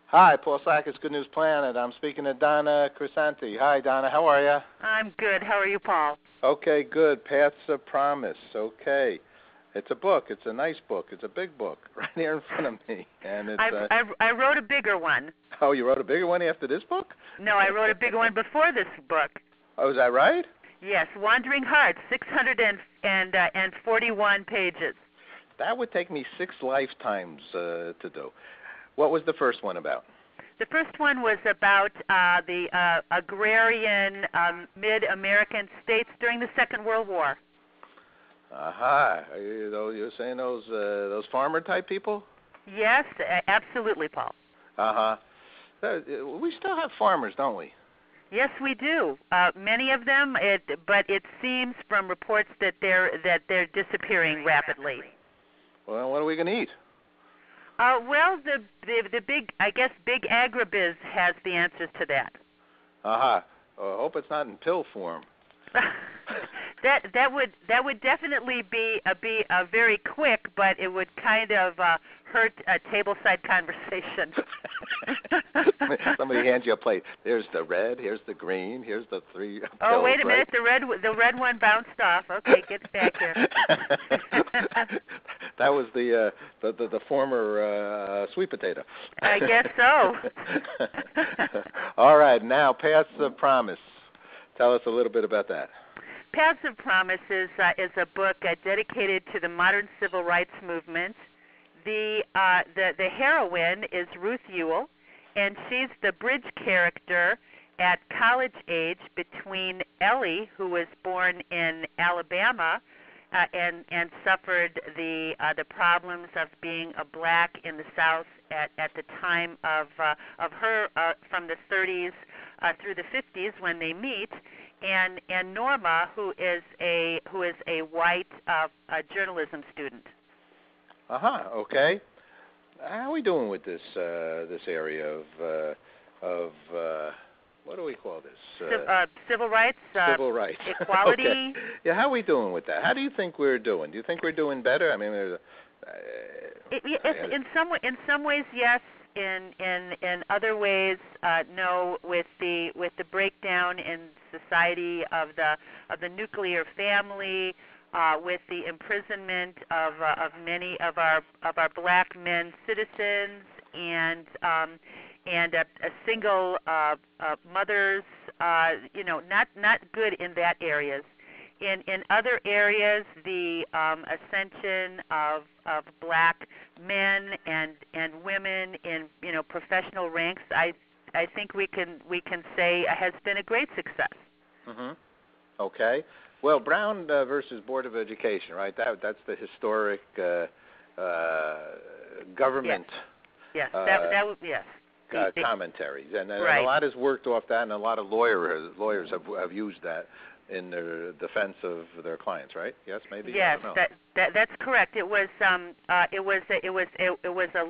Hi, Paul Sackett, Good News Planet. I'm speaking to Dianna Grisanti. Hi, Donna. How are you? I'm good. How are you, Paul? Okay, good. Paths of Promise. Okay. It's a book. It's a nice book. It's a big book right here in front of me. And it's. I wrote a bigger one. Oh, you wrote a bigger one after this book? No, I wrote a bigger one before this book. Oh, is that right? Yes, Wandering Hearts, 641 pages. That would take me 6 lifetimes to do. What was the first one about? The first one was about the agrarian mid-American states during the Second World War. Aha. You're saying those farmer-type people? Yes, absolutely, Paul. Uh-huh. We still have farmers, don't we? Yes, we do. Many of them, but it seems from reports that they're disappearing rapidly. Well, what are we going to eat? Well, the big agribiz has the answers to that. Aha. I hope it's not in pill form. That would definitely be very quick, but it would kind of hurt a tableside conversation. Somebody hands you a plate. There's the red. Here's the green. Here's the 3 pills. Oh, wait a minute. Right? The red one bounced off. Okay, get back here. That was the former sweet potato. I guess so. All right. Now, Paths of Promise. Tell us a little bit about that. Paths of Promise is a book dedicated to the modern civil rights movement. The heroine is Ruth Ewell, and she's the bridge character at college age between Ellie, who was born in Alabama and suffered the problems of being a black in the South at the time of her from the 30s through the 50s when they meet, and Norma, who is a white journalism student. Okay. How are we doing with this area of what do we call this? Civil rights. Civil rights. Equality. Okay. Yeah. How are we doing with that? How do you think we're doing? Do you think we're doing better? I mean, in some ways, yes. In other ways, no. With the breakdown in society of the nuclear family, with the imprisonment of many of our black men citizens, and a single mothers, not good in that areas. In other areas, the ascension of black men and women in professional ranks, I think we can say has been a great success. Mm-hmm. Okay. Well, Brown versus Board of Education, right? That's the historic government. Yes. That would yes. Commentaries, and right. A lot is worked off that, and a lot of lawyers have used that in their defense of their clients, right? Yes, maybe. Yes, that's correct. It was a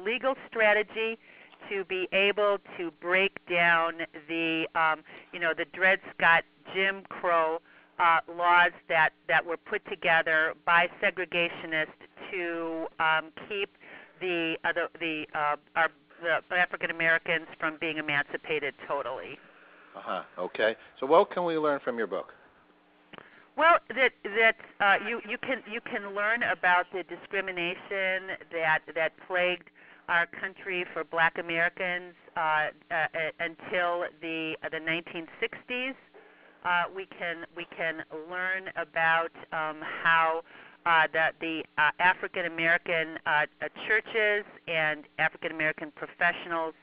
legal strategy to be able to break down the the Dred Scott Jim Crow laws that were put together by segregationists to keep the African Americans from being emancipated totally. Okay. So what can we learn from your book? Well, you can learn about the discrimination that plagued our country for Black Americans until the 1960s. We can learn about how the African American churches and African American professionals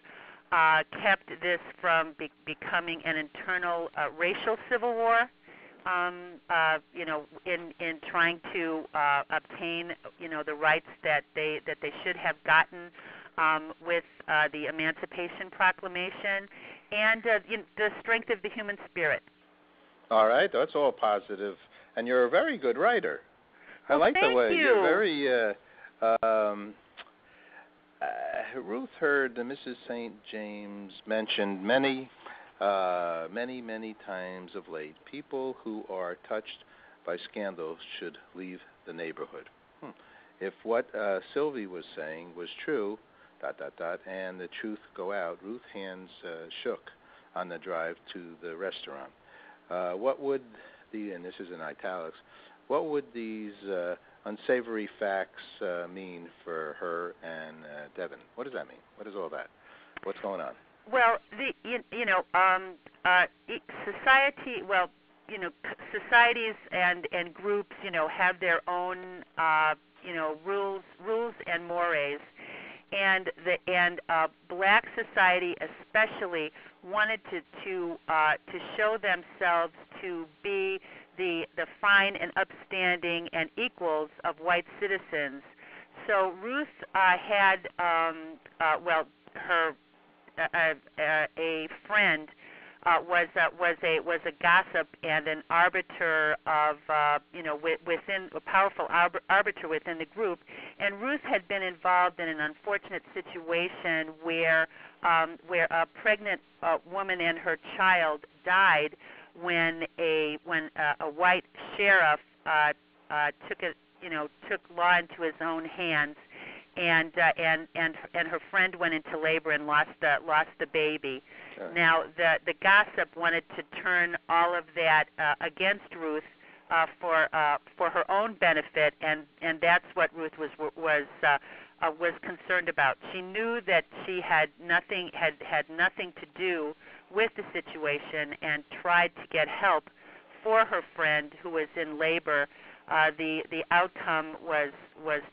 kept this from becoming an internal racial civil war. In trying to obtain, the rights that they should have gotten with the Emancipation Proclamation, and the strength of the human spirit. All right, that's all positive, and you're a very good writer. Well, I like the way you're very. Ruth heard Mrs. St. James mentioned many times of late, people who are touched by scandals should leave the neighborhood. If what Sylvie was saying was true, and the truth go out. Ruth hands shook on the drive to the restaurant. What would and this is in italics, what would these unsavory facts mean for her and Devin? What does that mean? What is all that? What's going on? Well, society. Well, societies and groups, have their own, rules and mores, and black society especially wanted to show themselves to be the fine and upstanding and equals of white citizens. So Ruth had her a friend was a gossip and an arbiter of within a powerful arbiter within the group, and Ruth had been involved in an unfortunate situation where a pregnant woman and her child died when a white sheriff took law into his own hands, and her friend went into labor and lost the baby. Sure. Now the gossip wanted to turn all of that against Ruth for her own benefit, and that's what Ruth was concerned about. She knew that she had nothing to do with the situation and tried to get help for her friend who was in labor. The outcome was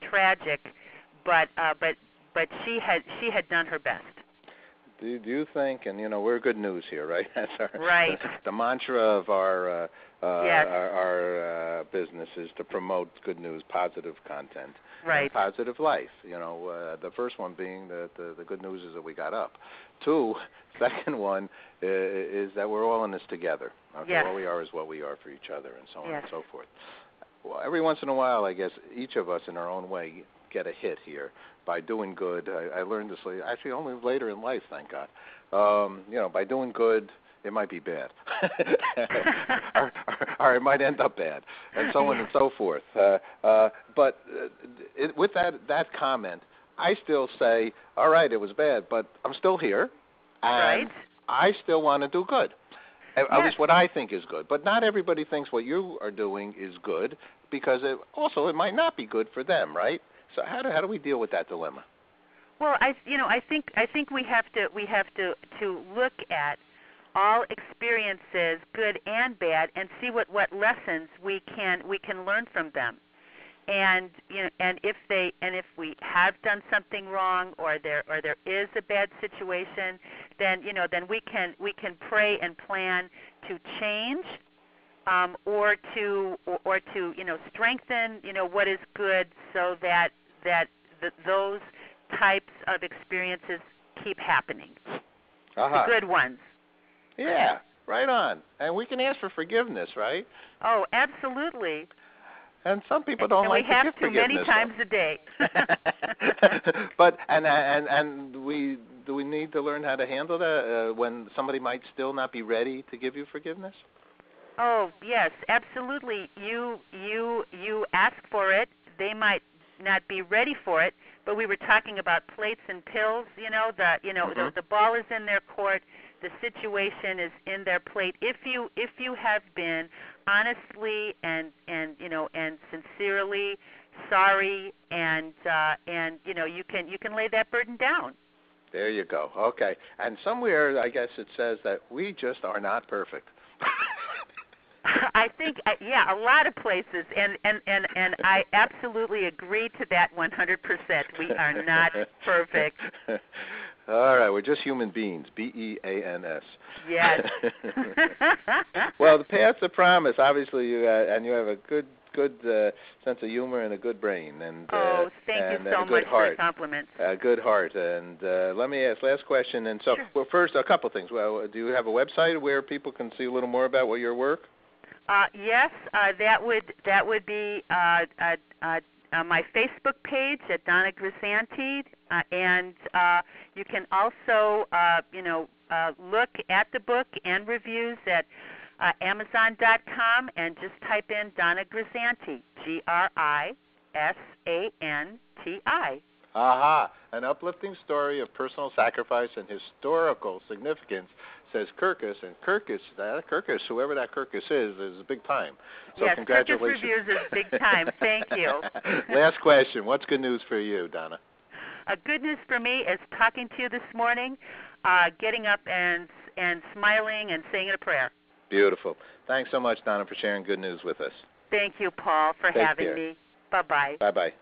tragic, but she had done her best. Do you think, and we're good news here, right? That's right. The mantra of our yes. our business is to promote good news, positive content, right. and positive life. The first one being that the good news is that we got up. Second one is that we're all in this together. Okay, yes. All we are is what we are for each other, and so on yes. and so forth. Well, every once in a while, I guess each of us in our own way get a hit here by doing good. I learned this actually only later in life, thank God. By doing good, it might be bad, or it might end up bad, and so on and so forth. But with that comment, I still say, all right, it was bad, but I'm still here, and right. I still want to do good. At yes. least what I think is good. But not everybody thinks what you are doing is good, because it might not be good for them, right? So how do we deal with that dilemma? Well, I think we have to look at all experiences, good and bad, and see what lessons we can learn from them. And if we have done something wrong, or there is a bad situation, then we can pray and plan to change, or to strengthen what is good, so that those types of experiences keep happening. Uh-huh. The good ones. Yeah, right on. And we can ask for forgiveness, right? Oh, absolutely. And some people don't like to give forgiveness. And we have to many times a day. But do we need to learn how to handle that when somebody might still not be ready to give you forgiveness? Oh, yes, absolutely. You ask for it. They might not be ready for it. But we were talking about plates and pills. Mm-hmm. The ball is in their court. The situation is in their plate. If you have been honestly and sincerely sorry, and you can lay that burden down. There you go. Okay. And somewhere I guess it says that we just are not perfect. I think, a lot of places, and I absolutely agree to that 100%. We are not perfect. All right, we're just human beings, B-E-A-N-S. Yes. Well, the path's a promise. Obviously, you have a good sense of humor and a good brain, and thank you so much for the compliments. A good heart, and let me ask last question. And so, sure. Well, first, a couple things. Well, do you have a website where people can see a little more about your work? Yes, that would be my Facebook page at Dianna Grisanti, and you can also look at the book and reviews at Amazon.com, and just type in Dianna Grisanti, Grisanti. Aha! An uplifting story of personal sacrifice and historical significance, says Kirkus. And Kirkus, whoever that Kirkus is big time. So yes, congratulations. Kirkus Reviews is big time. Thank you. Last question. What's good news for you, Donna? Good news for me is talking to you this morning, getting up and smiling and saying a prayer. Beautiful. Thanks so much, Donna, for sharing good news with us. Thank you, Paul, for having me. Bye-bye. Bye-bye.